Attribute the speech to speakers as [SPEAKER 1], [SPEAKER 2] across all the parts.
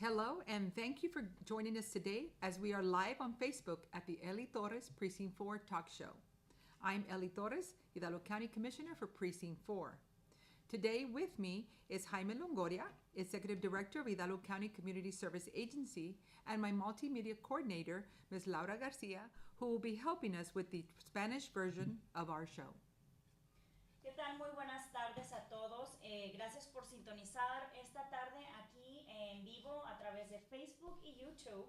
[SPEAKER 1] Hello, and thank you for joining us today as we are live on Facebook at the Eli Torres Precinct 4 Talk Show. I'm Eli Torres, Hidalgo County Commissioner for Precinct 4. Today with me is Jaime Longoria, Executive Director of Hidalgo County Community Service Agency, and my Multimedia Coordinator, Ms. Laura Garcia, who will be helping us with the Spanish version of our show.
[SPEAKER 2] ¿Qué tal? Muy buenas tardes a todos. Gracias por sintonizar esta tarde aquí en vivo a través de Facebook y YouTube.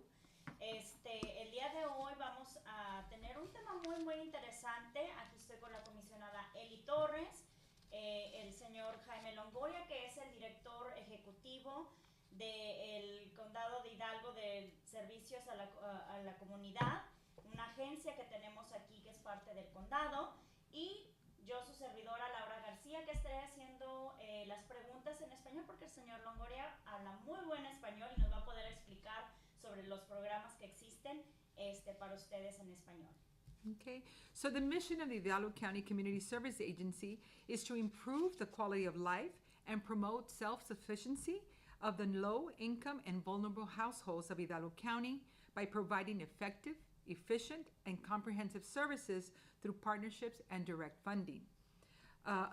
[SPEAKER 2] El día de hoy vamos a tener un tema muy interesante. Aquí estoy con la comisionada Eli Torres, el señor Jaime Longoria, que es el director ejecutivo del Condado de Hidalgo de Servicios a la Comunidad, una agencia que tenemos aquí que es parte del condado, y yo, su servidora Laura García, que estaré haciendo las preguntas en español porque el señor Longoria habla muy buen español y nos va a poder explicar sobre los programas que existen para ustedes en español.
[SPEAKER 1] Okay, so the mission of the Hidalgo County Community Service Agency is to improve the quality of life and promote self-sufficiency of the low-income and vulnerable households of Hidalgo County by providing effective, efficient, and comprehensive services through partnerships and direct funding.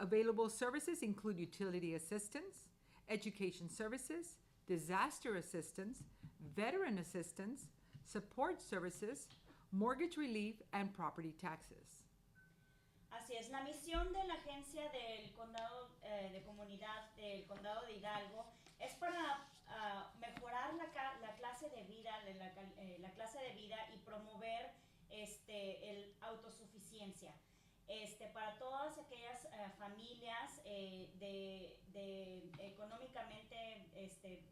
[SPEAKER 1] Available services include utility assistance, education services, disaster assistance, veteran assistance, support services, mortgage relief, and property taxes.
[SPEAKER 2] Así es, la misión de la agencia del condado de comunidad del condado de Hidalgo es para mejorar la clase de vida, la clase de vida y promover el autosuficiencia. Para todas aquellas familias de económicamente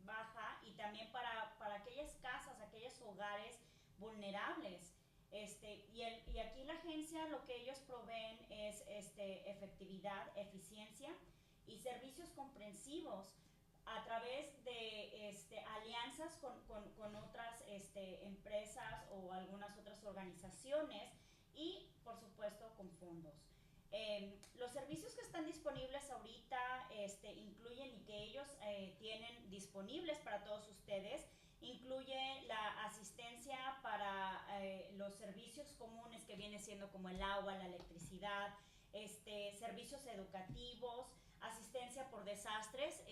[SPEAKER 2] baja y también para aquellas casas, aquellos hogares vulnerables. Y aquí la agencia lo que ellos proveen es efectividad, eficiencia y servicios comprensivos a través de alianzas con otras empresas o algunas otras organizaciones y por supuesto con fondos. Los servicios que están disponibles ahorita incluyen y que ellos tienen disponibles para todos ustedes. Incluye la asistencia para los servicios comunes que viene siendo como el agua, la electricidad, servicios educativos, asistencia por desastres.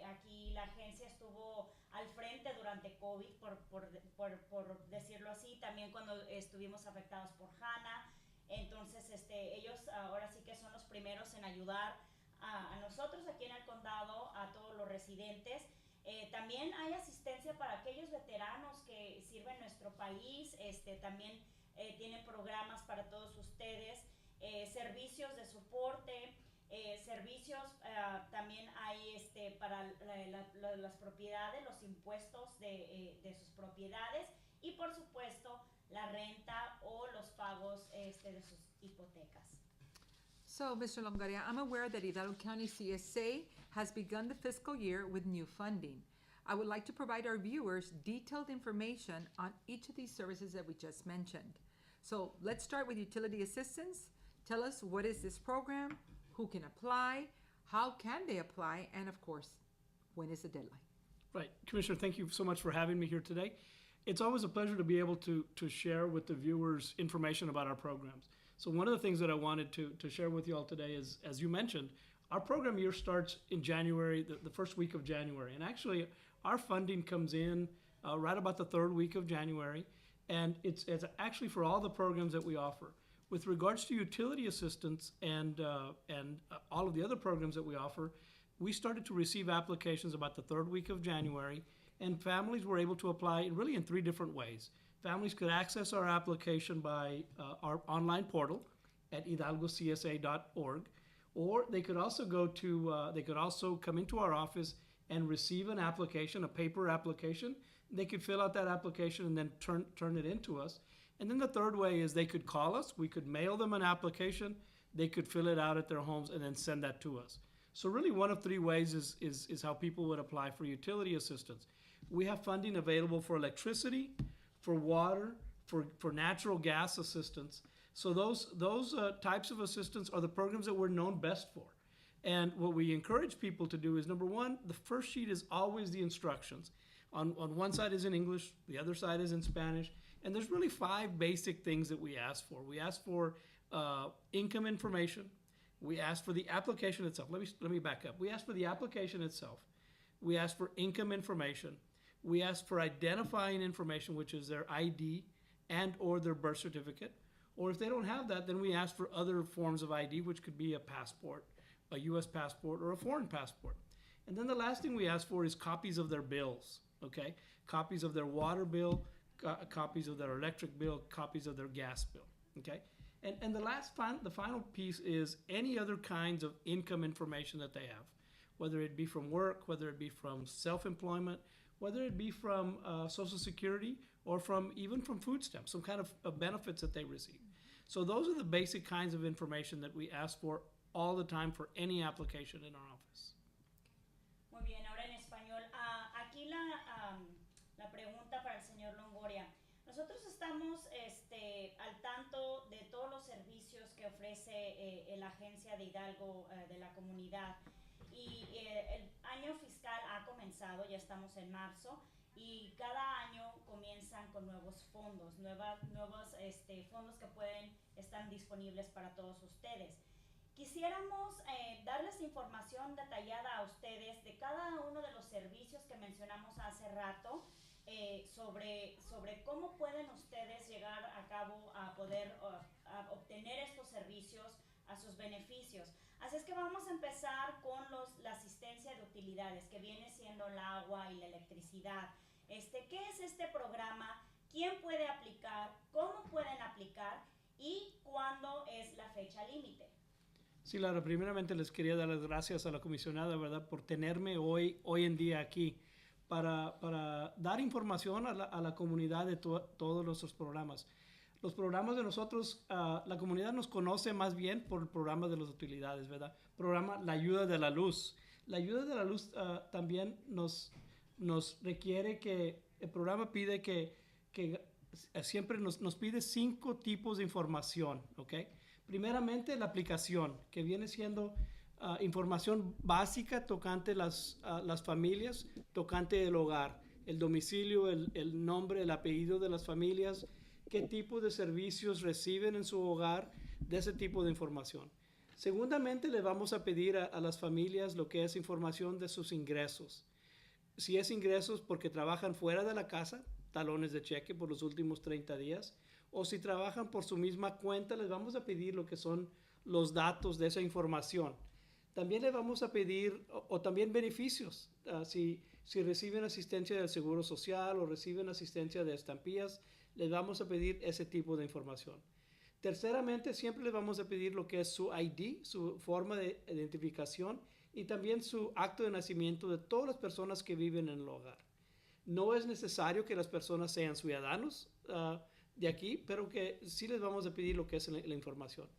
[SPEAKER 2] Aquí la agencia estuvo al frente durante COVID, por decirlo así, también cuando estuvimos afectados por Hanna. Entonces ellos ahora sí que son los primeros en ayudar a nosotros aquí en el condado, a todos los residentes. También hay asistencia para aquellos veteranos que sirven nuestro país. También tienen programas para todos ustedes, servicios de soporte, servicios también hay para las propiedades, los impuestos de sus propiedades y por supuesto la renta o los pagos de sus hipotecas.
[SPEAKER 1] So, Mr. Longoria, I'm aware that Hidalgo County CSA has begun the fiscal year with new funding. I would like to provide our viewers detailed information on each of these services that we just mentioned. So, let's start with utility assistance. Tell us, what is this program? Who can apply? How can they apply? And of course, when is the deadline?
[SPEAKER 3] Right. Commissioner, thank you so much for having me here today. It's always a pleasure to be able to share with the viewers information about our programs. So one of the things that I wanted to share with you all today is, as you mentioned, our program year starts in January, the first week of January. And actually, our funding comes in right about the third week of January. And it's actually for all the programs that we offer. With regards to utility assistance and all of the other programs that we offer, we started to receive applications about the third week of January, and families were able to apply really in three different ways. Families could access our application by our online portal at hidalgocsa.org, or they could also come into our office and receive an application, a paper application. They could fill out that application and then turn it into us. And then the third way is they could call us. We could mail them an application. They could fill it out at their homes and then send that to us. So really one of three ways is how people would apply for utility assistance. We have funding available for electricity, for water, for natural gas assistance. So those types of assistance are the programs that we're known best for. And what we encourage people to do is, number one, the first sheet is always the instructions. On one side is in English, the other side is in Spanish, and there's really 5 basic things that we ask for. We ask for income information. We ask for the application itself. Let me back up. We ask for the application itself. We ask for income information. We ask for identifying information, which is their ID and or their birth certificate. Or if they don't have that, then we ask for other forms of ID, which could be a passport, a U.S. passport, or a foreign passport. And then the last thing we ask for is copies of their bills, okay? Copies of their water bill, copies of their electric bill, copies of their gas bill, okay? And the final piece is any other kinds of income information that they have, whether it be from work, whether it be from self-employment, whether it be from Social Security, or even from food stamps, some kind of benefits that they receive. So those are the basic kinds of information that we ask for all the time for any application in our office.
[SPEAKER 2] Muy bien, ahora en español. Aquí la pregunta para el señor Longoria. Nosotros estamos al tanto de todos los servicios que ofrece la agencia de Hidalgo de la comunidad. Y el año fiscal ha comenzado, ya estamos en marzo, y cada año comienzan con nuevos fondos, nuevos fondos que están disponibles para todos ustedes. Quisiéramos darles información detallada a ustedes de cada uno de los servicios que mencionamos hace rato, sobre cómo pueden ustedes llegar a cabo a poder a obtener estos servicios a sus beneficios. Así es que vamos a empezar con la asistencia de utilidades, que viene siendo el agua y la electricidad. ¿Qué es este programa? ¿Quién puede aplicar? ¿Cómo pueden aplicar? ¿Y cuándo es la fecha límite?
[SPEAKER 3] Sí, Laura, primeramente les quería dar las gracias a la comisionada, ¿verdad?, por tenerme hoy en día aquí para dar información a la comunidad de todos nuestros programas. Los programas de nosotros, la comunidad nos conoce más bien por el programa de las utilidades, ¿verdad? Programa La Ayuda de la Luz. La Ayuda de la Luz también nos requiere el programa pide que siempre nos pide 5 tipos de información, ¿ok? Primeramente, la aplicación, que viene siendo información básica tocante las familias, tocante el hogar, el domicilio, el nombre, el apellido de las familias, qué tipo de servicios reciben en su hogar, de ese tipo de información. Segundamente, le vamos a pedir a las familias lo que es información de sus ingresos. Si es ingresos porque trabajan fuera de la casa, talones de cheque por los últimos 30 días, o si trabajan por su misma cuenta, les vamos a pedir lo que son los datos de esa información. También le vamos a pedir, o también beneficios, si reciben asistencia del Seguro Social o reciben asistencia de estampillas, les vamos a pedir ese tipo de información. Terceramente, siempre les vamos a pedir lo que es su ID, su forma de identificación, y también su acto de nacimiento de todas las personas que viven en el hogar. No es necesario que las personas sean ciudadanos de aquí, pero que sí les vamos a pedir lo que es la información.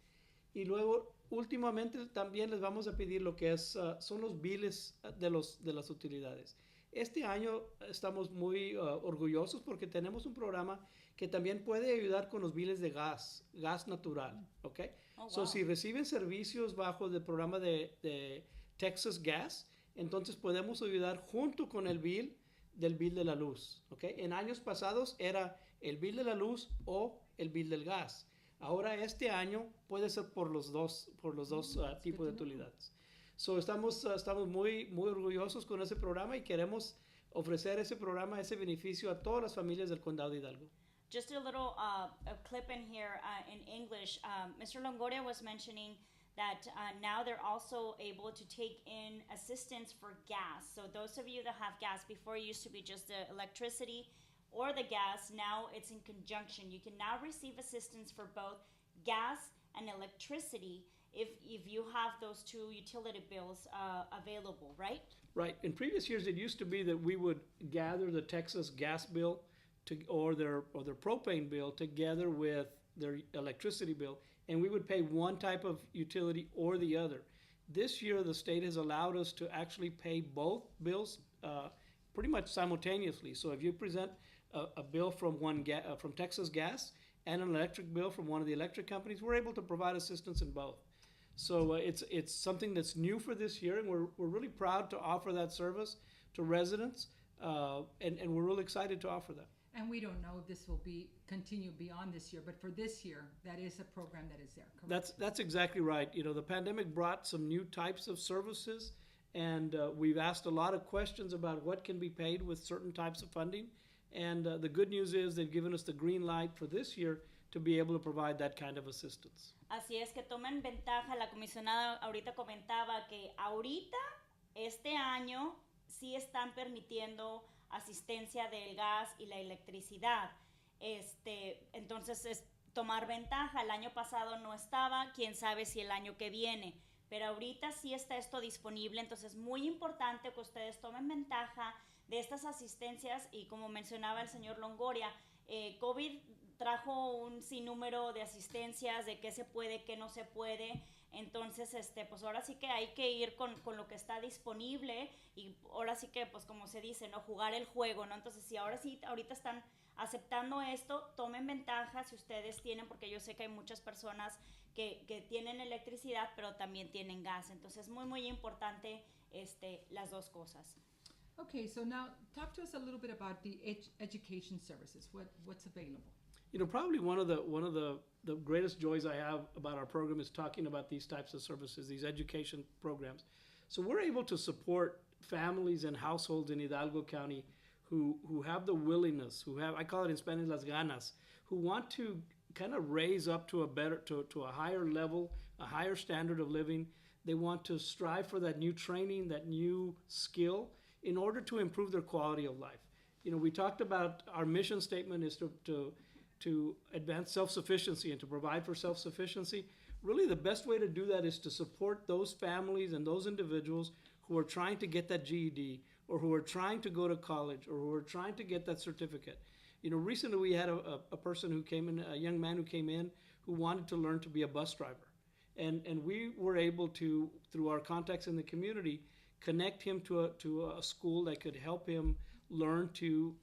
[SPEAKER 3] Y luego, últimamente, también les vamos a pedir lo que son los biles de las utilidades. Este año estamos muy orgullosos porque tenemos un programa que también puede ayudar con los biles de gas natural, ¿ok?
[SPEAKER 2] Oh, wow.
[SPEAKER 3] So, si reciben servicios bajo el programa de Texas Gas, entonces podemos ayudar junto con el bill de la luz, ¿ok? En años pasados era el bill de la luz o el bill del gas. Ahora este año puede ser por los dos tipos de utilidades. So, estamos muy orgullosos con ese programa y queremos ofrecer ese programa, ese beneficio a todas las familias del condado de Hidalgo.
[SPEAKER 2] Just a little a clip in here in English. Mr. Longoria was mentioning that now they're also able to take in assistance for gas. So those of you that have gas, before it used to be just the electricity or the gas, now it's in conjunction. You can now receive assistance for both gas and electricity if you have those 2 utility bills available, right?
[SPEAKER 3] Right. In previous years, it used to be that we would gather the Texas gas bill or their propane bill together with their electricity bill, and we would pay one type of utility or the other. This year, the state has allowed us to actually pay both bills pretty much simultaneously. So if you present a bill from from Texas Gas and an electric bill from one of the electric companies, we're able to provide assistance in both. So it's something that's new for this year, and we're really proud to offer that service to residents and we're really excited to offer that.
[SPEAKER 1] And we don't know if this will continue beyond this year, but for this year, that is a program that is there, correct?
[SPEAKER 3] That's exactly right. You know, the pandemic brought some new types of services, and we've asked a lot of questions about what can be paid with certain types of funding. And the good news is they've given us the green light for this year to be able to provide that kind of assistance.
[SPEAKER 2] Así es que tomen ventaja. La comisionada ahorita comentaba que ahorita, este año, sí están permitiendo asistencia del gas y la electricidad. Entonces es tomar ventaja. El año pasado no estaba, quién sabe si el año que viene. Pero ahorita sí está esto disponible, entonces es muy importante que ustedes tomen ventaja de estas asistencias y como mencionaba el señor Longoria, COVID trajo un sinnúmero de asistencias, de qué se puede, qué no se puede. Entonces, pues ahora sí que hay que ir con lo que está disponible y ahora sí que, pues como se dice, ¿no? Jugar el juego, ¿no? Entonces, si ahorita están aceptando esto, tomen ventaja si ustedes tienen, porque yo sé que hay muchas personas que tienen electricidad, pero también tienen gas. Entonces, es muy, muy importante las dos cosas.
[SPEAKER 1] Okay, so now talk to us a little bit about the education services. What's available?
[SPEAKER 3] You know, probably one of the greatest joys I have about our program is talking about these types of services, these education programs. So we're able to support families and households in Hidalgo County who have the willingness, who have, I call it in Spanish, las ganas, who want to kind of raise up to a higher level, a higher standard of living. They want to strive for that new training, that new skill in order to improve their quality of life. You know, we talked about our mission statement is to advance self-sufficiency and to provide for self-sufficiency. Really, the best way to do that is to support those families and those individuals who are trying to get that GED or who are trying to go to college or who are trying to get that certificate. You know, recently we had a person who came in, a young man who came in who wanted to learn to be a bus driver. And we were able to, through our contacts in the community, connect him to a school that could help him learn to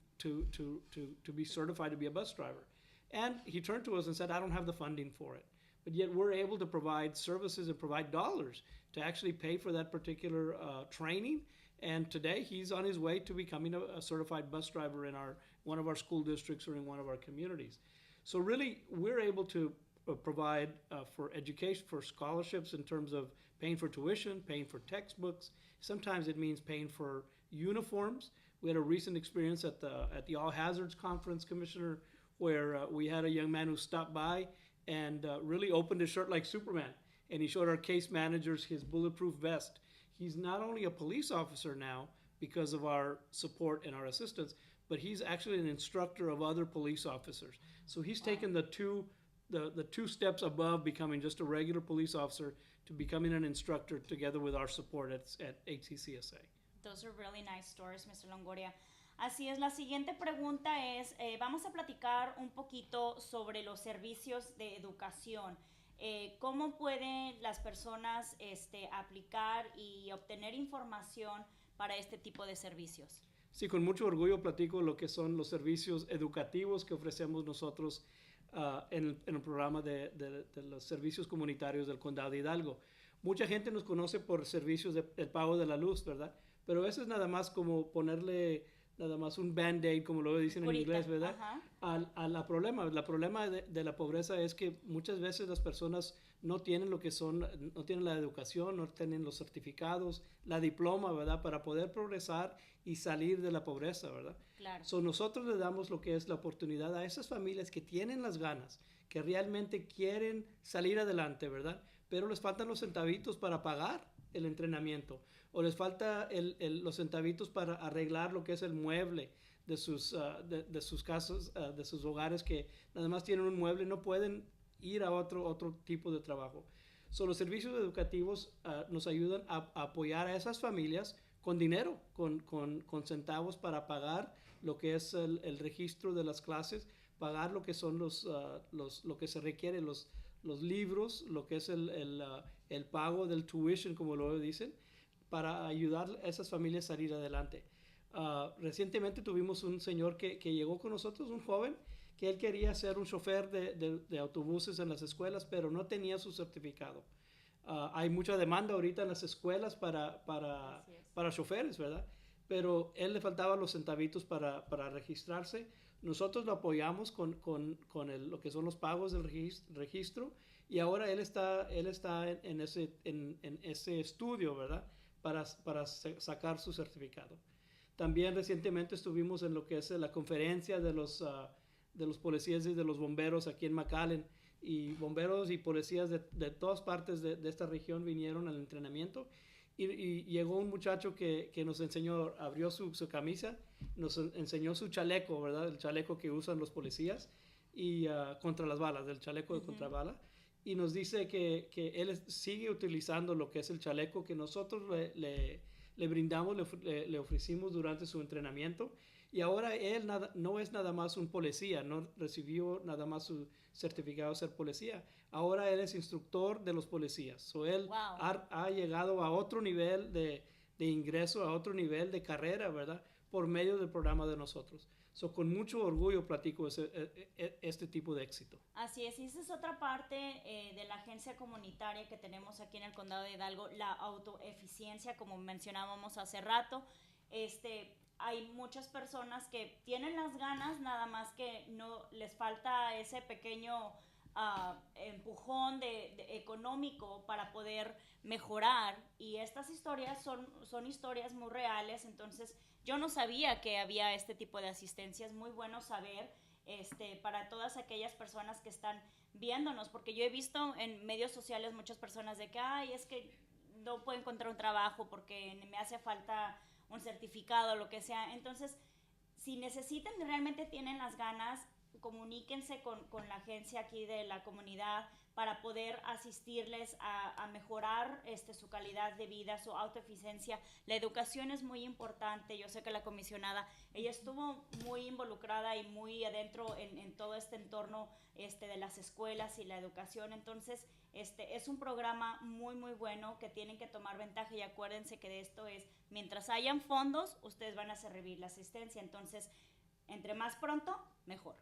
[SPEAKER 3] be certified to be a bus driver. And he turned to us and said, I don't have the funding for it. But yet we're able to provide services and provide dollars to actually pay for that particular training. And today he's on his way to becoming a certified bus driver in one of our school districts or in one of our communities. So really, we're able to provide for education, for scholarships in terms of paying for tuition, paying for textbooks. Sometimes it means paying for uniforms. We had a recent experience at the All Hazards Conference, Commissioner, where we had a young man who stopped by and really opened his shirt like Superman. And he showed our case managers his bulletproof vest. He's not only a police officer now because of our support and our assistance, but he's actually an instructor of other police officers. So he's taken the two steps above becoming just a regular police officer to becoming an instructor together with our support at HCCSA.
[SPEAKER 2] Those are really nice stories, Mr. Longoria. Así es, la siguiente pregunta es, vamos a platicar un poquito sobre los servicios de educación. ¿Cómo pueden las personas aplicar y obtener información para este tipo de servicios?
[SPEAKER 3] Sí, con mucho orgullo platico lo que son los servicios educativos que ofrecemos nosotros en el programa de los servicios comunitarios del Condado de Hidalgo. Mucha gente nos conoce por servicios del pago de la luz, ¿verdad? Pero eso es nada más como ponerle nada más un band-aid, como lo dicen en inglés, ¿verdad? La problema de la pobreza es que muchas veces las personas no tienen lo que son, no tienen la educación, no tienen los certificados, la diploma, ¿verdad? Para poder progresar y salir de la pobreza, ¿verdad?
[SPEAKER 2] Claro.
[SPEAKER 3] So nosotros le damos lo que es la oportunidad a esas familias que tienen las ganas, que realmente quieren salir adelante, ¿verdad? Pero les faltan los centavitos para pagar el entrenamiento, o les falta los centavitos para arreglar lo que es el mueble de sus casas, de sus hogares, que nada más tienen un mueble, no pueden ir a otro tipo de trabajo. So, los servicios educativos nos ayudan a apoyar a esas familias con dinero, con centavos para pagar lo que es el registro de las clases, pagar lo que son lo que se requiere, los libros, lo que es el pago del tuition, como lo dicen, para ayudar a esas familias a salir adelante. Recientemente tuvimos un señor que llegó con nosotros, un joven, que él quería ser un chofer de autobuses en las escuelas, pero no tenía su certificado. Hay mucha demanda ahorita en las escuelas para choferes, ¿verdad? pero él le faltaban los centavitos para registrarse. Nosotros lo apoyamos con lo que son los pagos del registro y ahora él está en ese estudio, ¿verdad? Para sacar su certificado. También recientemente estuvimos en lo que es la conferencia de los policías y de los bomberos aquí en McAllen, y bomberos y policías de todas partes de esta región vinieron al entrenamiento, y llegó un muchacho que nos enseñó, abrió su camisa, nos enseñó su chaleco, ¿verdad? El chaleco que usan los policías y contra las balas, el chaleco de contrabala, y nos dice que él sigue utilizando lo que es el chaleco que nosotros le brindamos, le ofrecimos durante su entrenamiento, y ahora él no es nada más un policía, no recibió nada más su certificado de ser policía, ahora él es instructor de los policías. So él ha llegado a otro nivel de ingreso, a otro nivel de carrera, ¿verdad? Por medio del programa de nosotros. So, con mucho orgullo platico este tipo de éxito.
[SPEAKER 2] Así es, y esa es otra parte de la agencia comunitaria que tenemos aquí en el Condado de Hidalgo, la autoeficiencia, como mencionábamos hace rato. Hay muchas personas que tienen las ganas, nada más que no les falta ese pequeño empujón económico para poder mejorar, y estas historias son historias muy reales. Entonces yo no sabía que había este tipo de asistencia. Es muy bueno saber para todas aquellas personas que están viéndonos, porque yo he visto en medios sociales muchas personas de que es que no puedo encontrar un trabajo porque me hace falta un certificado o lo que sea. Entonces, si necesitan, realmente tienen las ganas, comuníquense con la agencia aquí de la comunidad para poder asistirles a mejorar su calidad de vida, su autoeficiencia. La educación es muy importante. Yo sé que la comisionada, ella estuvo muy involucrada y muy adentro en todo este entorno de las escuelas y la educación. Entonces, es un programa muy, muy bueno que tienen que tomar ventaja, y acuérdense que de esto es, mientras hayan fondos, ustedes van a recibir la asistencia. Entonces, entre más pronto, mejor.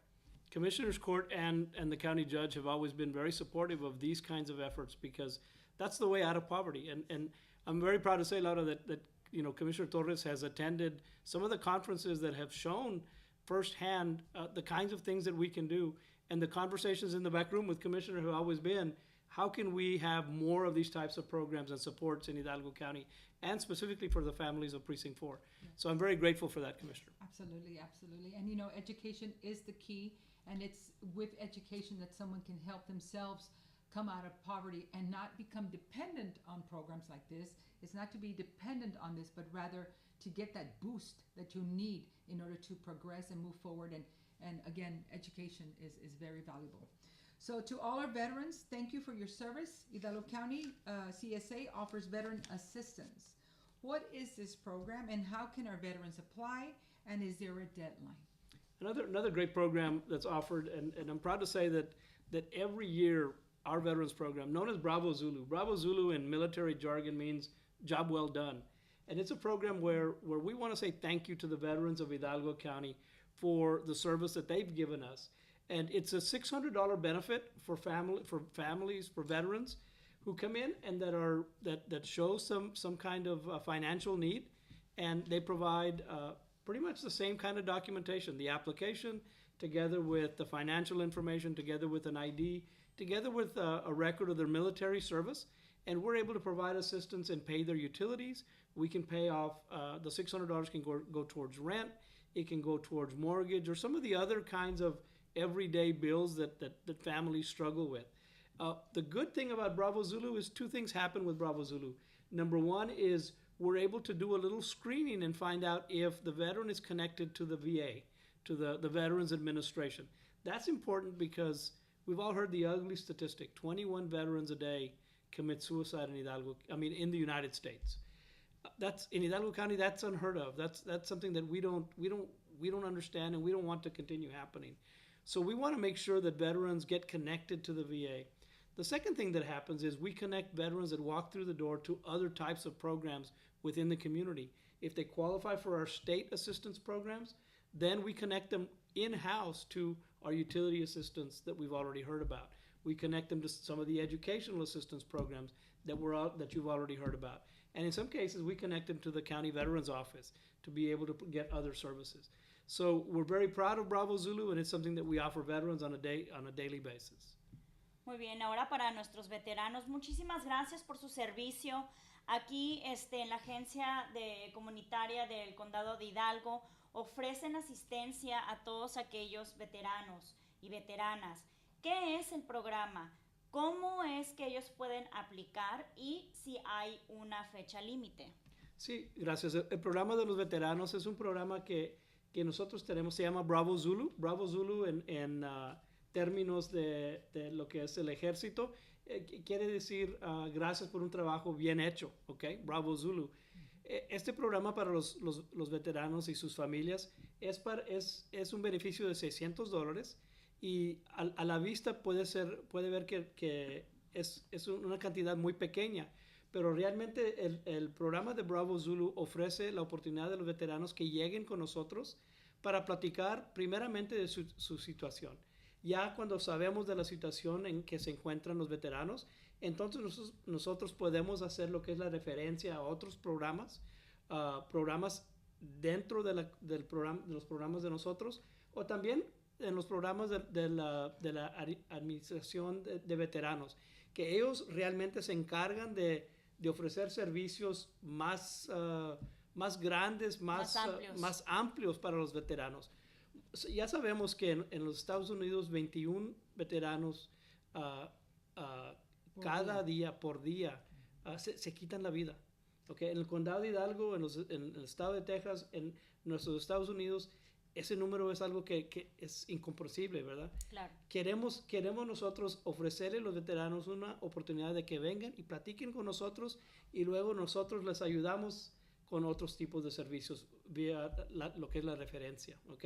[SPEAKER 3] Commissioners Court and the county judge have always been very supportive of these kinds of efforts, because that's the way out of poverty. And I'm very proud to say, Laura, that Commissioner Torres has attended some of the conferences that have shown firsthand the kinds of things that we can do, and the conversations in the back room with Commissioner have always been, how can we have more of these types of programs and supports in Hidalgo County, and specifically for the families of Precinct 4. Yeah. So I'm very grateful for that, Commissioner.
[SPEAKER 1] Absolutely, absolutely. And education is the key, and it's with education that someone can help themselves come out of poverty and not become dependent on programs like this. It's not to be dependent on this, but rather to get that boost that you need in order to progress and move forward. And again, education is very valuable. So to all our veterans, thank you for your service. Hidalgo County CSA offers veteran assistance. What is this program, and how can our veterans apply, and is there a deadline?
[SPEAKER 3] Another great program that's offered, and I'm proud to say that every year our veterans program, known as Bravo Zulu in military jargon means job well done. And it's a program where we want to say thank you to the veterans of Hidalgo County for the service that they've given us. And it's a $600 benefit for families, for veterans who come in and that show some kind of financial need, and they provide pretty much the same kind of documentation, the application, together with the financial information, together with an ID, together with a record of their military service, and we're able to provide assistance and pay their utilities. We can pay off, the $600 can go towards rent, it can go towards mortgage, or some of the other kinds of everyday bills that families struggle with. The good thing about Bravo Zulu is two things happen with Bravo Zulu. Number one is we're able to do a little screening and find out if the veteran is connected to the VA, to the Veterans Administration. That's important because we've all heard the ugly statistic: 21 veterans a day commit suicide in in the United States. That's in Hidalgo County. That's unheard of. That's something that we don't understand, and we don't want to continue happening. So we want to make sure that veterans get connected to the VA. The second thing that happens is we connect veterans that walk through the door to other types of programs within the community. If they qualify for our state assistance programs, then we connect them in-house to our utility assistance that we've already heard about. We connect them to some of the educational assistance programs that you've already heard about. And in some cases, we connect them to the county veterans office to be able to get other services. So we're very proud of Bravo Zulu, and it's something that we offer veterans on a daily basis.
[SPEAKER 2] Muy bien, ahora para nuestros veteranos, muchísimas gracias por su servicio. Aquí en la agencia comunitaria del condado de Hidalgo ofrecen asistencia a todos aquellos veteranos y veteranas. ¿Qué es el programa? ¿Cómo es que ellos pueden aplicar y si hay una fecha límite?
[SPEAKER 3] Sí, gracias. El programa de los veteranos es un programa que nosotros tenemos, se llama Bravo Zulu. Bravo Zulu en términos de lo que es el ejército, quiere decir gracias por un trabajo bien hecho, ¿ok? Bravo Zulu. Este programa para los veteranos y sus familias es un beneficio de $600 y a la vista puede ver que es una cantidad muy pequeña, pero realmente el programa de Bravo Zulu ofrece la oportunidad de los veteranos que lleguen con nosotros para platicar primeramente de su situación. Ya cuando sabemos de la situación en que se encuentran los veteranos, entonces nosotros podemos hacer lo que es la referencia a otros programas, programas dentro de los programas de nosotros, o también en los programas de la administración de veteranos, que ellos realmente se encargan de ofrecer servicios más grandes, más amplios para los veteranos. Ya sabemos que en los Estados Unidos 21 veteranos cada día por día se quitan la vida. Okay? En el condado de Hidalgo, en el estado de Texas, en nuestros Estados Unidos, ese número es algo que es incomprensible, ¿verdad?
[SPEAKER 2] Claro.
[SPEAKER 3] Queremos nosotros ofrecerle a los veteranos una oportunidad de que vengan y platiquen con nosotros y luego nosotros les ayudamos con otros tipos de servicios vía lo que es la referencia, ¿ok?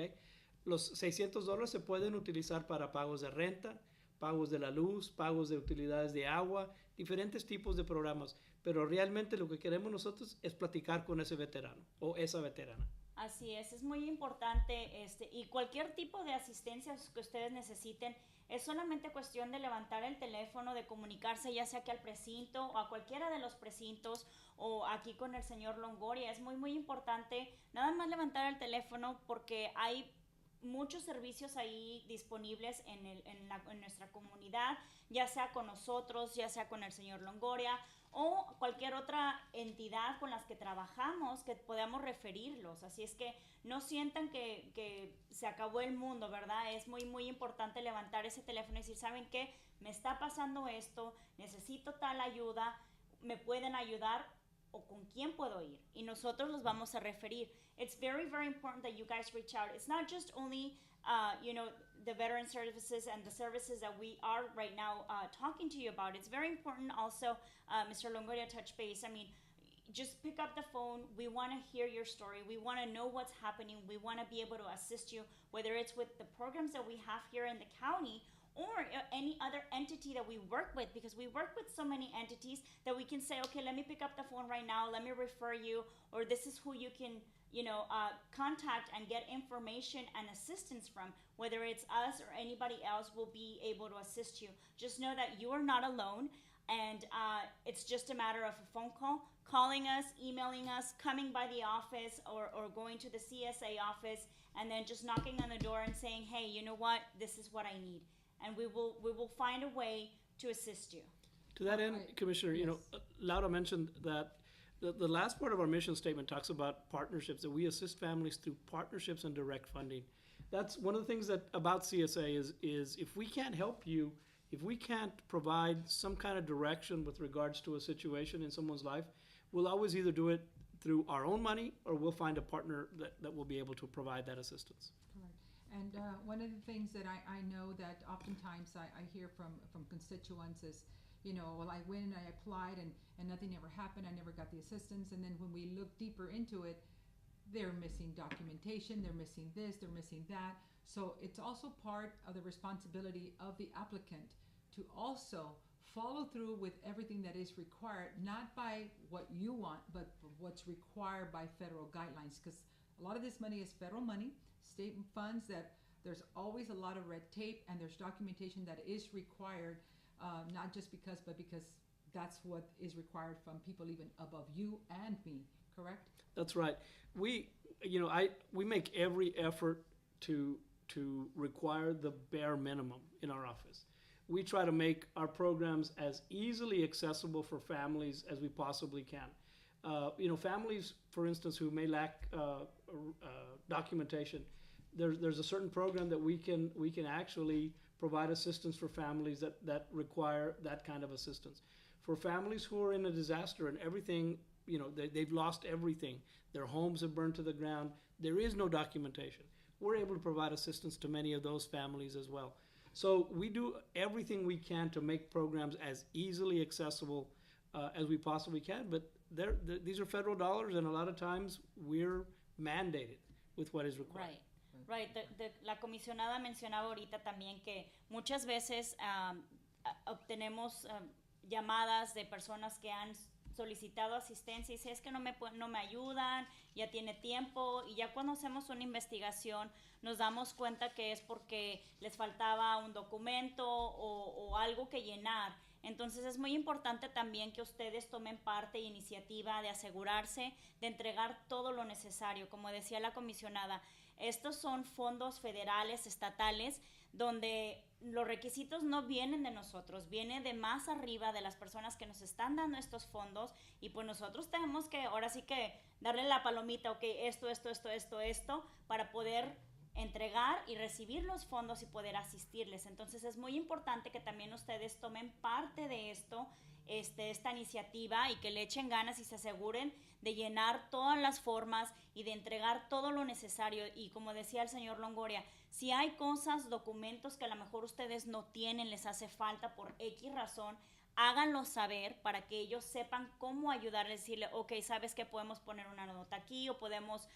[SPEAKER 3] Los $600 se pueden utilizar para pagos de renta, pagos de la luz, pagos de utilidades de agua, diferentes tipos de programas, pero realmente lo que queremos nosotros es platicar con ese veterano o esa veterana.
[SPEAKER 2] Así es muy importante y cualquier tipo de asistencia que ustedes necesiten, es solamente cuestión de levantar el teléfono, de comunicarse ya sea que al precinto o a cualquiera de los precintos o aquí con el señor Longoria. Es muy importante nada más levantar el teléfono porque hay muchos servicios ahí disponibles en nuestra comunidad, ya sea con nosotros, ya sea con el señor Longoria o cualquier otra entidad con las que trabajamos que podamos referirlos. Así es que no sientan que se acabó el mundo, ¿verdad? Es muy importante levantar ese teléfono y decir, ¿saben qué? Me está pasando esto, necesito tal ayuda, ¿me pueden ayudar? ¿O con quién puedo ir? Y nosotros los vamos a referir. It's very important that you guys reach out. It's not just only, the veteran services and the services that we are right now talking to you about. It's very important also, Mr. Longoria touch base. I mean, just pick up the phone. We want to hear your story. We want to know what's happening. We want to be able to assist you, whether it's with the programs that we have here in the county or any other entity that we work with, because we work with so many entities that we can say, okay, let me pick up the phone right now, let me refer you, or this is who you can contact and get information and assistance from. Whether it's us or anybody else will be able to assist you. Just know that you are not alone, and it's just a matter of a phone call, calling us, emailing us, coming by the office, or going to the CSA office, and then just knocking on the door and saying, hey, you know what, this is what I need. And we will find a way to assist you.
[SPEAKER 3] To that end, Commissioner,
[SPEAKER 1] yes.
[SPEAKER 3] Laura mentioned that the last part of our mission statement talks about partnerships, that we assist families through partnerships and direct funding. That's one of the things that about CSA is if we can't help you, if we can't provide some kind of direction with regards to a situation in someone's life, we'll always either do it through our own money or we'll find a partner that will be able to provide that assistance.
[SPEAKER 1] Correct. And one of the things that I know that oftentimes I hear from constituents is, well, I went and I applied and nothing ever happened. I never got the assistance. And then when we look deeper into it, they're missing documentation, they're missing this, they're missing that. So it's also part of the responsibility of the applicant to also follow through with everything that is required, not by what you want, but what's required by federal guidelines. Because a lot of this money is federal money, state funds, that there's always a lot of red tape and there's documentation that is required, not just because, but because that's what is required from people even above you and me, correct?
[SPEAKER 3] That's right. We, we make every effort to require the bare minimum in our office. We try to make our programs as easily accessible for families as we possibly can. Families, for instance, who may lack documentation, there's a certain program that we can actually provide assistance for families that require that kind of assistance. For families who are in a disaster and everything, they've lost everything, their homes have burned to the ground, there is no documentation. We're able to provide assistance to many of those families as well. So we do everything we can to make programs as easily accessible as we possibly can, but these are federal dollars, and a lot of times we're mandated with what is required.
[SPEAKER 2] Right. La comisionada mencionaba ahorita también que muchas veces obtenemos llamadas de personas que han solicitado asistencia y dice, es que no me ayudan, ya tiene tiempo, y ya cuando hacemos una investigación nos damos cuenta que es porque les faltaba un documento o algo que llenar. Entonces es muy importante también que ustedes tomen parte e iniciativa de asegurarse de entregar todo lo necesario. Como decía la comisionada, estos son fondos federales, estatales, donde los requisitos no vienen de nosotros, viene de más arriba, de las personas que nos están dando estos fondos, y pues nosotros tenemos que ahora sí que darle la palomita, ok, esto, para poder entregar y recibir los fondos y poder asistirles. Entonces es muy importante que también ustedes tomen parte de esto, esta iniciativa, y que le echen ganas y se aseguren de llenar todas las formas y de entregar todo lo necesario. Y como decía el señor Longoria, si hay cosas, documentos que a lo mejor ustedes no tienen, les hace falta por X razón, háganlo saber para que ellos sepan cómo ayudarles, decirle, ok, sabes que podemos poner una nota aquí, o podemos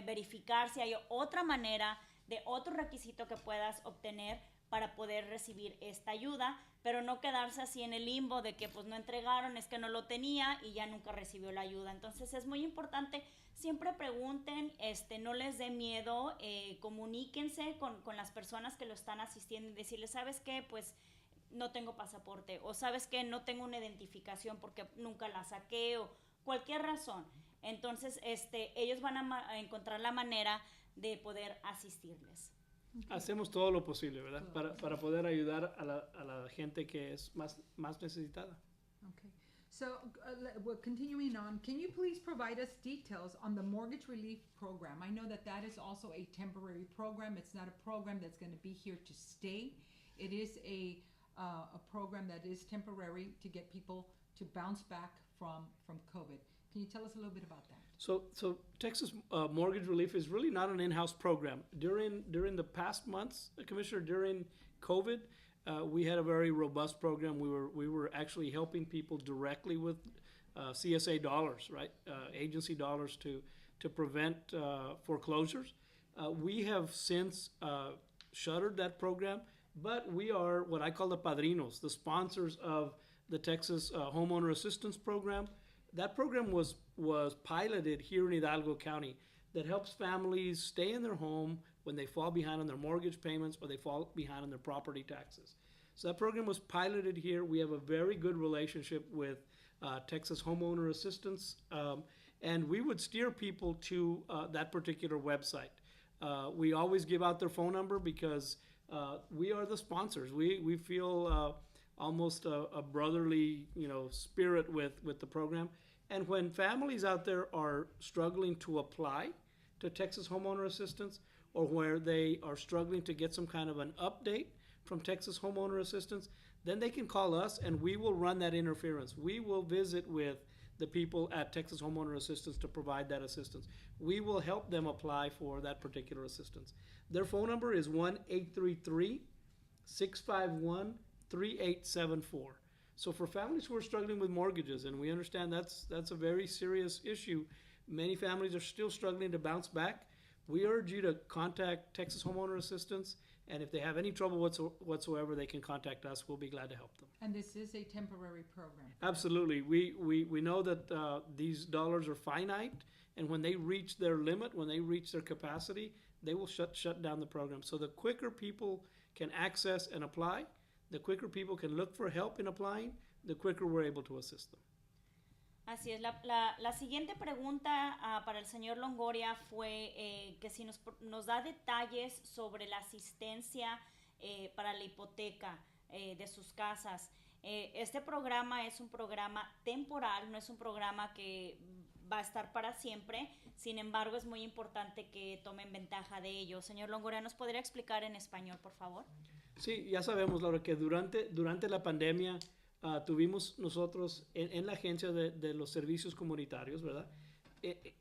[SPEAKER 2] verificar si hay otra manera, de otro requisito que puedas obtener para poder recibir esta ayuda, pero no quedarse así en el limbo de que pues no entregaron, es que no lo tenía y ya nunca recibió la ayuda. Entonces es muy importante, siempre pregunten, no les dé miedo, comuníquense con las personas que lo están asistiendo y decirles, ¿sabes qué? Pues no tengo pasaporte, o ¿sabes qué? No tengo una identificación porque nunca la saqué, o cualquier razón. Entonces ellos van a encontrar la manera de poder asistirles.
[SPEAKER 3] Hacemos todo lo posible, ¿verdad? Para poder ayudar a la gente que es más necesitada.
[SPEAKER 1] Okay. So, we're continuing on. Can you please provide us details on the mortgage relief program? I know that is also a temporary program. It's not a program that's going to be here to stay. It is a program that is temporary to get people to bounce back from COVID. Can you tell us a little bit about that?
[SPEAKER 3] So Texas Mortgage Relief is really not an in-house program. During the past months, Commissioner, during COVID, we had a very robust program. We were actually helping people directly with CSA dollars, right? Agency dollars to prevent foreclosures. We have since shuttered that program, but we are what I call the padrinos, the sponsors of the Texas Homeowner Assistance Program. That program was piloted here in Hidalgo County that helps families stay in their home when they fall behind on their mortgage payments or they fall behind on their property taxes. So that program was piloted here. We have a very good relationship with Texas Homeowner Assistance, and we would steer people to that particular website. We always give out their phone number because we are the sponsors. We feel almost a brotherly, spirit with the program. And when families out there are struggling to apply to Texas Homeowner Assistance, or where they are struggling to get some kind of an update from Texas Homeowner Assistance, then they can call us and we will run that interference. We will visit with the people at Texas Homeowner Assistance to provide that assistance. We will help them apply for that particular assistance. Their phone number is 1-833-651-3874. So for families who are struggling with mortgages, and we understand that's a very serious issue, many families are still struggling to bounce back. We urge you to contact Texas Homeowner Assistance, and if they have any trouble whatsoever, they can contact us. We'll be glad to help them.
[SPEAKER 1] And this is a temporary program.
[SPEAKER 3] Absolutely. We know that these dollars are finite, and when they reach their limit, when they reach their capacity, they will shut down the program. So the quicker people can access and apply, the quicker people can look for help in applying, the quicker we're able to assist them.
[SPEAKER 2] Así es, la siguiente pregunta para el señor Longoria fue que si nos da detalles sobre la asistencia para la hipoteca de sus casas. Este programa es un programa temporal, no es un programa que va a estar para siempre, sin embargo es muy importante que tomen ventaja de ello. Señor Longoria, ¿nos podría explicar en español, por favor?
[SPEAKER 3] Sí, ya sabemos, Laura, que durante la pandemia tuvimos nosotros en la agencia de los servicios comunitarios, ¿verdad?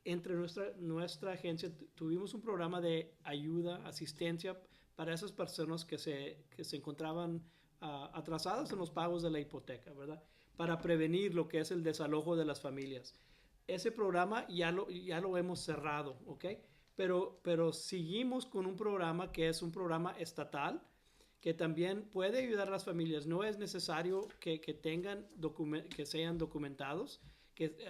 [SPEAKER 3] Entre nuestra agencia tuvimos un programa de ayuda, asistencia para esas personas que se encontraban atrasadas en los pagos de la hipoteca, ¿verdad? Para prevenir lo que es el desalojo de las familias. Ese programa ya lo hemos cerrado, ¿ok? Pero seguimos con un programa que es un programa estatal, que también puede ayudar a las familias. No es necesario que sean documentados,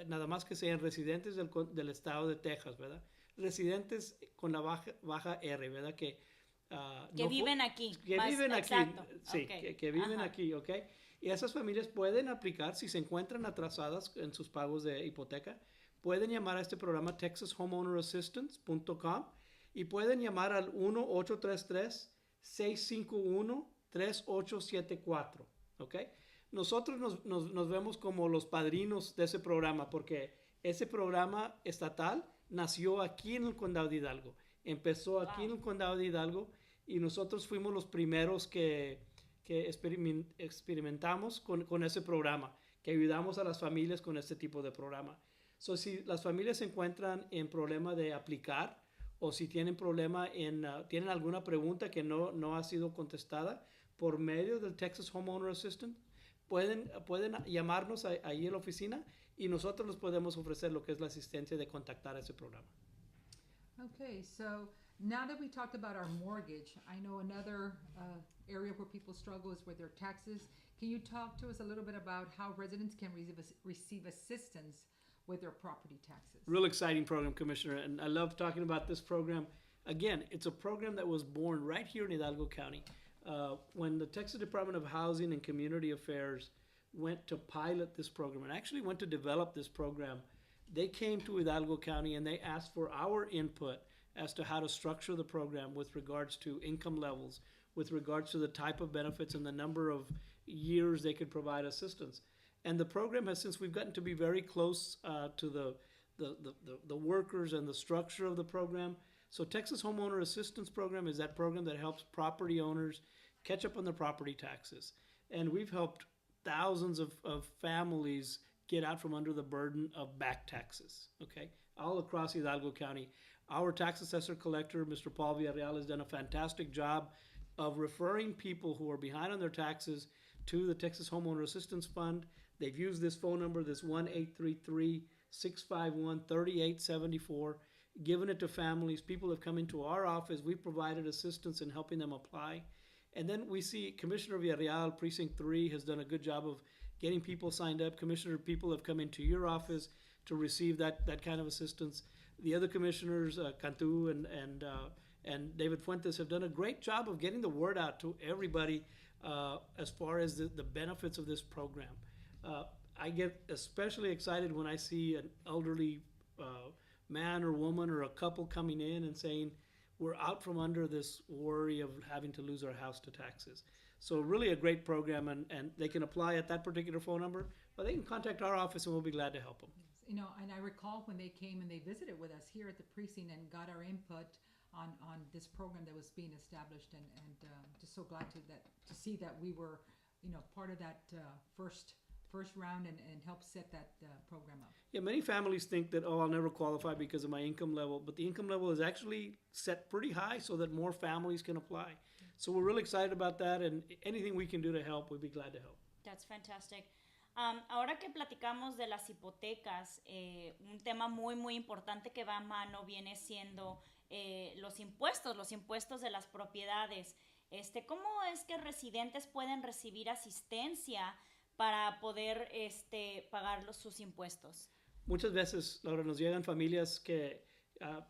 [SPEAKER 3] nada más que sean residentes del estado de Texas, ¿verdad? Residentes con la baja R, ¿verdad? Que
[SPEAKER 2] viven aquí.
[SPEAKER 3] Que viven aquí,
[SPEAKER 2] exacto.
[SPEAKER 3] sí,
[SPEAKER 2] Okay.
[SPEAKER 3] que viven
[SPEAKER 2] Ajá.
[SPEAKER 3] aquí, ¿ok? Y esas familias pueden aplicar si se encuentran atrasadas en sus pagos de hipoteca. Pueden llamar a este programa texashomeownerassistance.com y pueden llamar al 1-833-651-3874, ¿ok? Nosotros nos vemos como los padrinos de ese programa porque ese programa estatal nació aquí en el condado de Hidalgo. Empezó aquí en el condado de Hidalgo y nosotros fuimos los primeros que experimentamos con ese programa, que ayudamos a las familias con este tipo de programa. So, si las familias se encuentran en problema de aplicar o si tienen problema tienen alguna pregunta que no ha sido contestada por medio del Texas Homeowner Assistant, pueden llamarnos ahí en la oficina y nosotros les podemos ofrecer lo que es la asistencia de contactar ese programa.
[SPEAKER 1] Okay, so now that we talked about our mortgage, I know another area where people struggle is with their taxes. Can you talk to us a little bit about how residents can receive assistance with their property taxes?
[SPEAKER 3] Real exciting program, Commissioner, and I love talking about this program. Again, it's a program that was born right here in Hidalgo County. When the Texas Department of Housing and Community Affairs went to pilot this program and actually went to develop this program, they came to Hidalgo County and they asked for our input as to how to structure the program with regards to income levels, with regards to the type of benefits and the number of years they could provide assistance. And the program has, since we've gotten to be very close to the workers and the structure of the program. So Texas Homeowner Assistance Program is that program that helps property owners catch up on their property taxes. And we've helped thousands of families get out from under the burden of back taxes, okay, all across Hidalgo County. Our tax assessor collector, Mr. Paul Villarreal, has done a fantastic job of referring people who are behind on their taxes to the Texas Homeowner Assistance Fund. They've used this phone number, this 1-833-651-3874, given it to families. People have come into our office. We've provided assistance in helping them apply. And then we see Commissioner Villarreal, Precinct 3, has done a good job of getting people signed up. Commissioner, people have come into your office to receive that kind of assistance. The other commissioners, Cantu and David Fuentes, have done a great job of getting the word out to everybody as far as the benefits of this program. I get especially excited when I see an elderly man or woman or a couple coming in and saying, we're out from under this worry of having to lose our house to taxes. So really a great program, and they can apply at that particular phone number, or they can contact our office and we'll be glad to help them.
[SPEAKER 1] You know, and I recall when they came and they visited with us here at the precinct and got our input on this program that was being established, and just so glad to see that we were, you know, part of that first round and help set that program up.
[SPEAKER 3] Yeah, many families think that, oh, I'll never qualify because of my income level, but the income level is actually set pretty high so that more families can apply. So we're really excited about that, and anything we can do to help, we'd be glad to help.
[SPEAKER 2] That's fantastic. Ahora que platicamos de las hipotecas, un tema muy, muy importante que va a mano viene siendo los impuestos de las propiedades. ¿Cómo es que residentes pueden recibir asistencia para poder pagar sus impuestos?
[SPEAKER 3] Muchas veces, Laura, nos llegan familias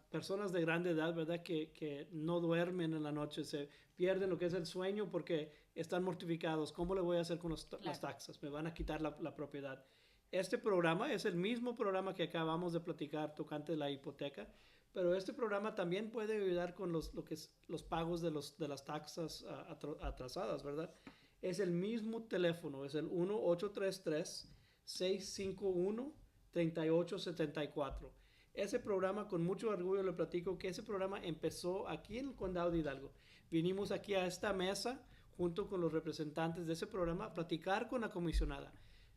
[SPEAKER 3] personas de grande edad, ¿verdad? Que no duermen en la noche, se pierden lo que es el sueño porque están mortificados. ¿Cómo le voy a hacer con las taxas? Me van a quitar la propiedad. Este programa es el mismo programa que acabamos de platicar tocante la hipoteca, pero este programa también puede ayudar con lo que es los pagos de las taxas atrasadas, ¿verdad? Es el mismo teléfono, es el 1-833-651-3874. Ese programa, con mucho orgullo le platico que ese programa empezó aquí en el condado de Hidalgo. Vinimos aquí a esta mesa junto con los representantes de ese programa a platicar con la comisionada.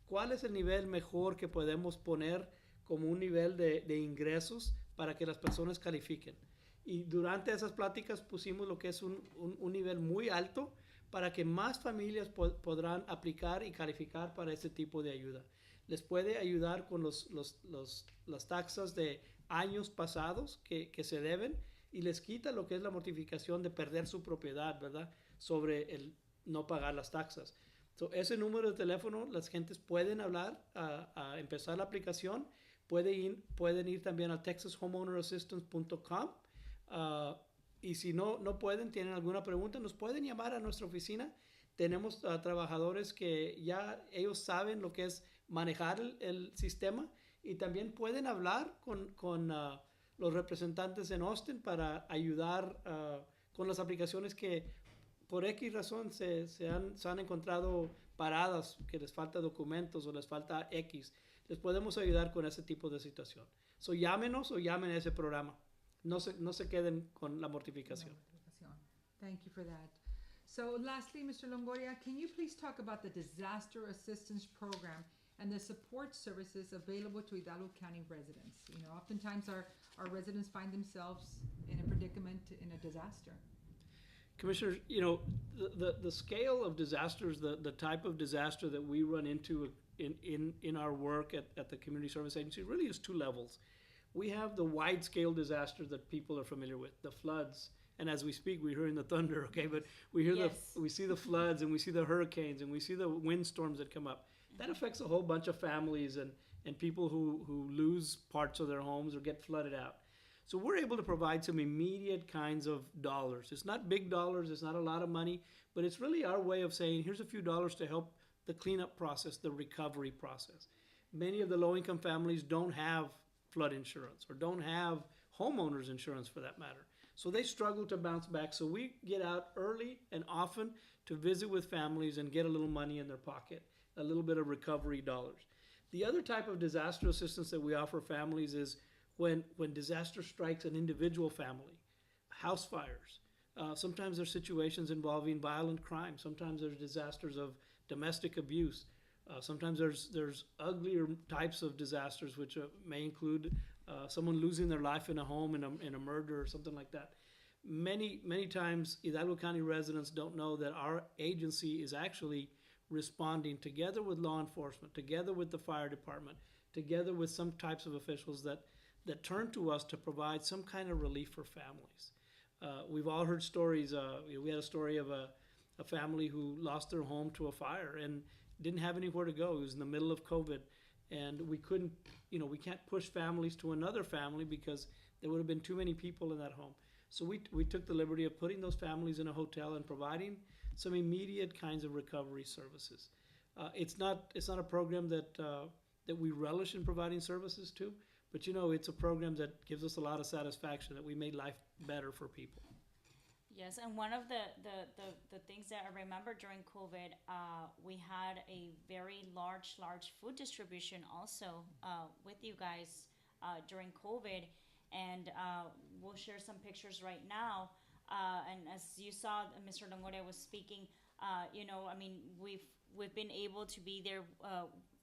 [SPEAKER 3] ¿Cuál es el nivel mejor que podemos poner como un nivel de ingresos para que las personas califiquen? Y durante esas pláticas pusimos lo que es un nivel muy alto para que más familias podrán aplicar y calificar para este tipo de ayuda. Les puede ayudar con las taxas de años pasados que se deben y les quita lo que es la mortificación de perder su propiedad, ¿verdad? Sobre el no pagar las taxas. So, ese número de teléfono, las gentes pueden hablar a empezar la aplicación. Pueden ir también a texashomeownerassistance.com. Y si no pueden, tienen alguna pregunta, nos pueden llamar a nuestra oficina. Tenemos trabajadores que ya ellos saben lo que es manejar el sistema y también pueden hablar con los representantes en Austin para ayudar con las aplicaciones que por X razón se han encontrado paradas, que les falta documentos o les falta X. Les podemos ayudar con ese tipo de situación. So, llámenos o llamen a ese programa. No se queden con la mortificación.
[SPEAKER 1] Thank you for that. So lastly, Mr. Longoria, can you please talk about the Disaster Assistance Program and the support services available to Hidalgo County residents? You know, oftentimes our residents find themselves in a predicament in a disaster.
[SPEAKER 3] Commissioner, you know, the scale of disasters, the type of disaster that we run into in our work at the Community Service Agency really is two levels. We have the wide-scale disasters that people are familiar with, the floods, and as we speak, we're hearing the thunder, okay? But we see the floods, and we see the hurricanes, and we see the windstorms that come up. That affects a whole bunch of families and people who lose parts of their homes or get flooded out. So we're able to provide some immediate kinds of dollars. It's not big dollars, it's not a lot of money, but it's really our way of saying, here's a few dollars to help the cleanup process, the recovery process. Many of the low-income families don't have flood insurance or don't have homeowners insurance for that matter. So they struggle to bounce back. So we get out early and often to visit with families and get a little money in their pocket, a little bit of recovery dollars. The other type of disaster assistance that we offer families is when disaster strikes an individual family, house fires. Sometimes there's situations involving violent crime. Sometimes there's disasters of domestic abuse. Sometimes there's uglier types of disasters, which may include someone losing their life in a home in a murder or something like that. Many times Hidalgo County residents don't know that our agency is actually responding together with law enforcement, together with the fire department, together with some types of officials that turn to us to provide some kind of relief for families. We've all heard stories. We had a story of a family who lost their home to a fire and didn't have anywhere to go. It was in the middle of COVID, and we can't push families to another family because there would have been too many people in that home. So we took the liberty of putting those families in a hotel and providing some immediate kinds of recovery services. It's not a program that we relish in providing services to, but it's a program that gives us a lot of satisfaction that we made life better for people.
[SPEAKER 2] Yes, and one of the things that I remember during COVID, we had a very large food distribution also with you guys during COVID, and we'll share some pictures right now. And as you saw, Mr. Longoria was speaking. We've been able to be there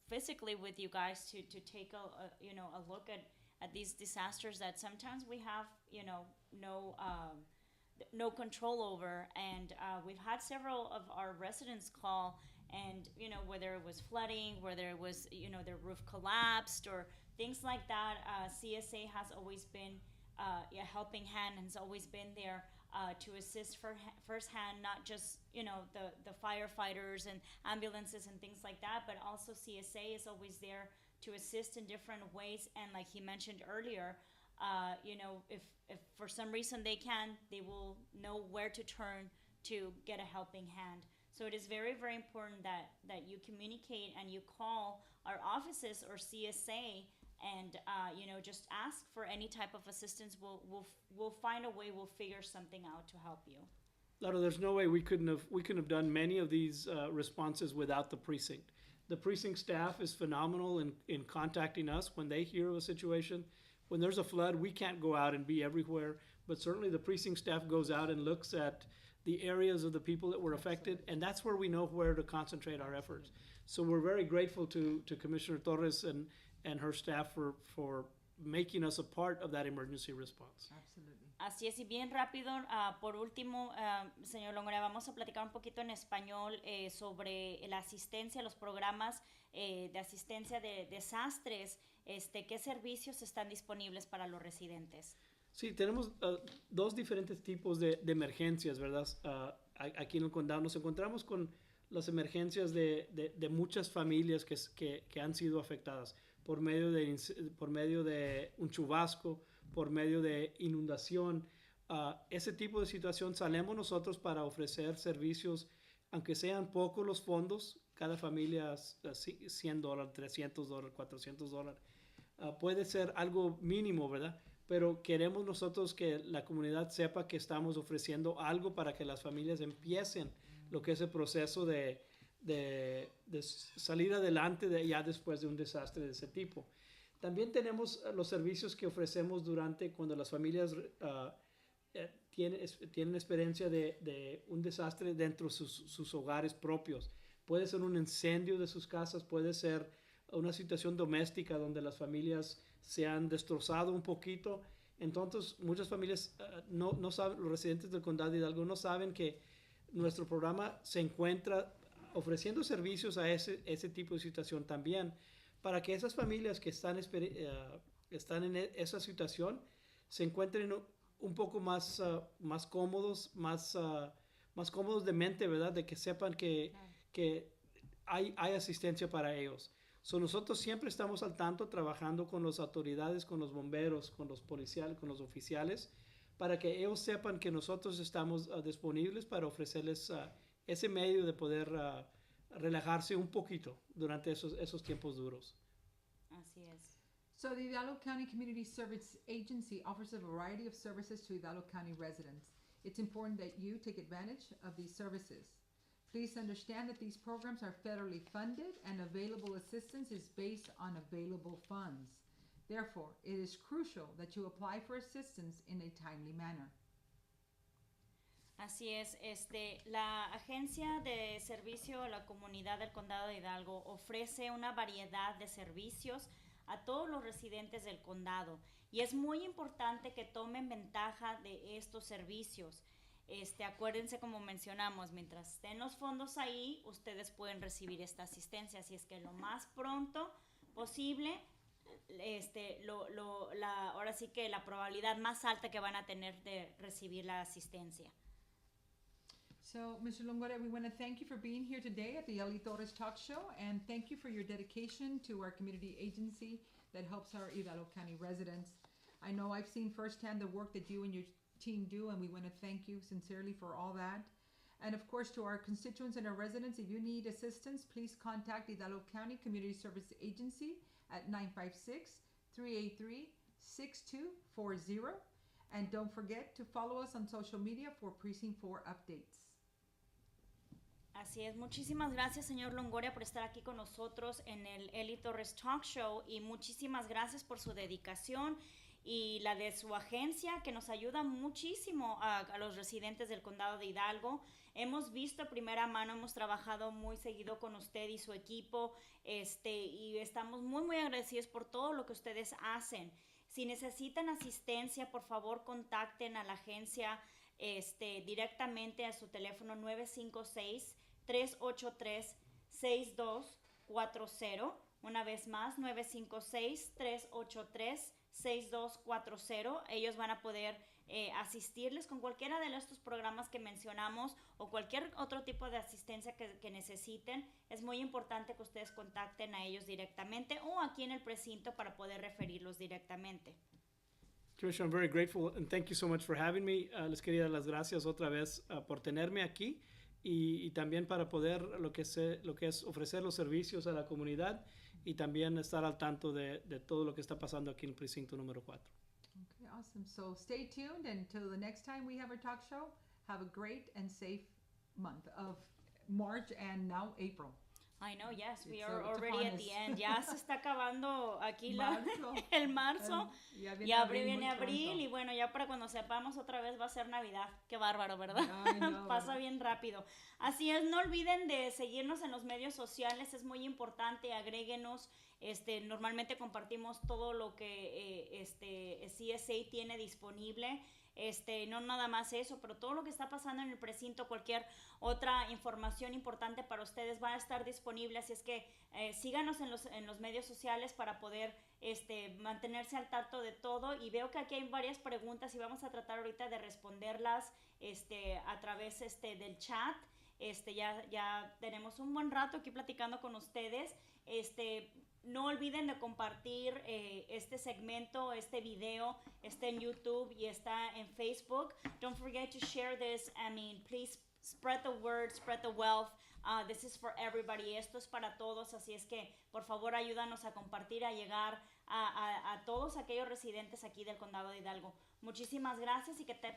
[SPEAKER 2] physically with you guys to take a look at these disasters that sometimes we have no control over, and we've had several of our residents call, and whether it was flooding, whether it was their roof collapsed or things like that, CSA has always been a helping hand and has always been there to assist firsthand, not just the firefighters and ambulances and things like that, but also CSA is always there to assist in different ways. And like he mentioned earlier, if for some reason they will know where to turn to get a helping hand. So it is very, very important that you communicate and you call our offices or CSA and just ask for any type of assistance. We'll find a way. We'll figure something out to help you.
[SPEAKER 3] Laura, there's no way we couldn't have done many of these responses without the precinct. The precinct staff is phenomenal in contacting us when they hear of a situation. When there's a flood, we can't go out and be everywhere, but certainly the precinct staff goes out and looks at the areas of the people that were affected, and that's where we know where to concentrate our efforts. So we're very grateful to Commissioner Torres and her staff for making us a part of that emergency response.
[SPEAKER 1] Absolutely.
[SPEAKER 2] Así es, y bien rápido, por último, señor Longoria, vamos a platicar un poquito en español sobre la asistencia, los programas de asistencia de desastres, qué servicios están disponibles para los residentes.
[SPEAKER 3] Sí, tenemos dos diferentes tipos de emergencias, ¿verdad? Aquí en el condado nos encontramos con las emergencias de muchas familias que han sido afectadas por medio de un chubasco, por medio de inundación. Ese tipo de situación salimos nosotros para ofrecer servicios, aunque sean pocos los fondos, cada familia $100, $300, $400. Puede ser algo mínimo, ¿verdad? Pero queremos nosotros que la comunidad sepa que estamos ofreciendo algo para que las familias empiecen lo que es el proceso de salir adelante ya después de un desastre de ese tipo. También tenemos los servicios que ofrecemos cuando las familias tienen experiencia de un desastre dentro de sus hogares propios. Puede ser un incendio de sus casas, puede ser una situación doméstica donde las familias se han destrozado un poquito. Entonces, muchas familias no saben, los residentes del condado de Hidalgo no saben que nuestro programa se encuentra ofreciendo servicios a ese tipo de situación también, para que esas familias que están en esa situación se encuentren un poco más cómodos, más cómodos de mente, ¿verdad? De que sepan que hay asistencia para ellos. So, nosotros siempre estamos al tanto trabajando con las autoridades, con los bomberos, con los policiales, con los oficiales, para que ellos sepan que nosotros estamos disponibles para ofrecerles ese medio de poder relajarse un poquito durante esos tiempos duros.
[SPEAKER 2] Así es.
[SPEAKER 1] So the Hidalgo County Community Service Agency offers a variety of services to Hidalgo County residents. It's important that you take advantage of these services. Please understand that these programs are federally funded and available assistance is based on available funds. Therefore, it is crucial that you apply for assistance in a timely manner.
[SPEAKER 2] Así es, la Agencia de Servicio a la Comunidad del Condado de Hidalgo ofrece una variedad de servicios a todos los residentes del condado y es muy importante que tomen ventaja de estos servicios. Acuérdense, como mencionamos, mientras estén los fondos ahí, ustedes pueden recibir esta asistencia, así es que lo más pronto posible, ahora sí que la probabilidad más alta que van a tener de recibir la asistencia.
[SPEAKER 1] So, Mr. Longoria, we want to thank you for being here today at the Eli Torres Talk Show, and thank you for your dedication to our community agency that helps our Hidalgo County residents. I know I've seen firsthand the work that you and your team do, and we want to thank you sincerely for all that. And of course, to our constituents and our residents, if you need assistance, please contact Hidalgo County Community Service Agency at 956-383-6240. And don't forget to follow us on social media for Precinct 4 updates.
[SPEAKER 2] Así es, muchísimas gracias, señor Longoria, por estar aquí con nosotros en el Eli Torres Talk Show y muchísimas gracias por su dedicación y la de su agencia, que nos ayuda muchísimo a los residentes del condado de Hidalgo. Hemos visto a primera mano, hemos trabajado muy seguido con usted y su equipo, y estamos muy, muy agradecidos por todo lo que ustedes hacen. Si necesitan asistencia, por favor, contacten a la agencia directamente a su teléfono 956-383-6240. Una vez más, 956-383-6240. Ellos van a poder asistirles con cualquiera de estos programas que mencionamos o cualquier otro tipo de asistencia que necesiten. Es muy importante que ustedes contacten a ellos directamente o aquí en el precinto para poder referirlos directamente.
[SPEAKER 3] Commissioner, I'm very grateful and thank you so much for having me. Les quería dar las gracias otra vez por tenerme aquí y también para poder lo que es ofrecer los servicios a la comunidad y también estar al tanto de todo lo que está pasando aquí en el precinto número 4.
[SPEAKER 1] Okay, awesome. So stay tuned until the next time we have our talk show. Have a great and safe month of March and now April.
[SPEAKER 2] I know, yes, we
[SPEAKER 1] It's
[SPEAKER 2] are
[SPEAKER 1] upon
[SPEAKER 2] already at
[SPEAKER 1] us.
[SPEAKER 2] the end. Ya se está acabando aquí
[SPEAKER 1] Marzo.
[SPEAKER 2] el marzo.
[SPEAKER 1] Ya
[SPEAKER 2] Y abril
[SPEAKER 1] muy
[SPEAKER 2] viene abril
[SPEAKER 1] pronto.
[SPEAKER 2] y bueno, ya para cuando sepamos otra vez va a ser Navidad. Qué bárbaro, ¿verdad?
[SPEAKER 1] Ay, no,
[SPEAKER 2] Pasa
[SPEAKER 1] ¿verdad?
[SPEAKER 2] bien rápido. Así es, no olviden de seguirnos en los medios sociales, es muy importante, agréguenos. Normalmente compartimos todo lo que CSA tiene disponible. No nada más eso, pero todo lo que está pasando en el precinto, cualquier otra información importante para ustedes va a estar disponible, así es que síganos en los medios sociales para poder mantenerse al tanto de todo. Y veo que aquí hay varias preguntas y vamos a tratar ahorita de responderlas a través del chat. Ya tenemos un buen rato aquí platicando con ustedes. No olviden de compartir este segmento, este video, está en YouTube y está en Facebook. Don't forget to share this. I mean, please spread the word, spread the wealth. This is for everybody. Esto es para todos, así es que por favor ayúdanos a compartir, a llegar a todos aquellos residentes aquí del Condado de Hidalgo. Muchísimas gracias y que